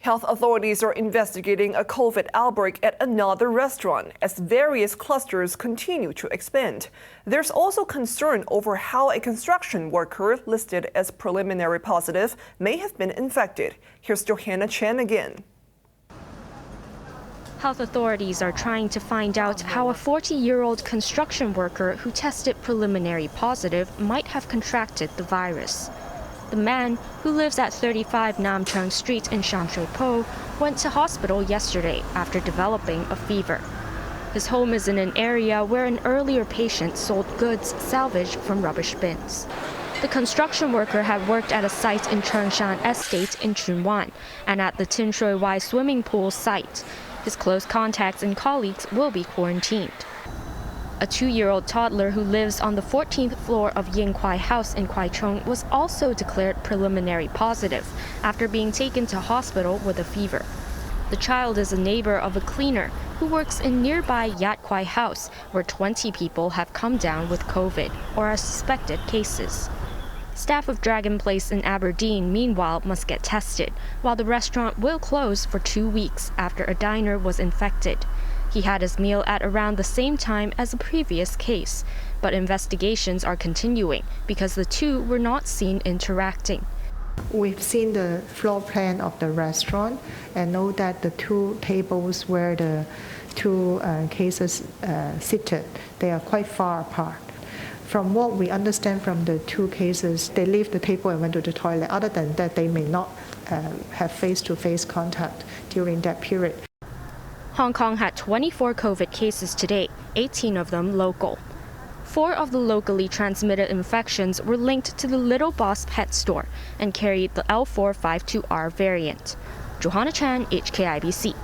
Health authorities are investigating a COVID outbreak at another restaurant as various clusters continue to expand. There's also concern over how a construction worker listed as preliminary positive may have been infected. Here's Johanna Chen again. Health authorities are trying to find out how a 40-year-old construction worker who tested preliminary positive might have contracted the virus. The man, who lives at 35 Nam Cheng Street in Shanshoupo, went to hospital yesterday after developing a fever. His home is in an area where an earlier patient sold goods salvaged from rubbish bins. The construction worker had worked at a site in Chengshan Estate in Chunwan and at the Tin Shui Wai swimming pool site. His close contacts and colleagues will be quarantined. A 2-year-old toddler who lives on the 14th floor of Yin Kwai House in Kwai Chung was also declared preliminary positive after being taken to hospital with a fever. The child is a neighbor of a cleaner who works in nearby Yat Kwai House, where 20 people have come down with COVID or are suspected cases. Staff of Dragon Place in Aberdeen, meanwhile, must get tested, while the restaurant will close for 2 weeks after a diner was infected. He had his meal at around the same time as a previous case, but investigations are continuing because the two were not seen interacting. We've seen the floor plan of the restaurant and know that the two tables where the two cases seated, they are quite far apart. From what we understand from the two cases, they left the table and went to the toilet. Other than that, they may not have face-to-face contact during that period. Hong Kong had 24 COVID cases today, 18 of them local. 4 of the locally transmitted infections were linked to the Little Boss pet store and carried the L452R variant. Johanna Chan, HKIBC.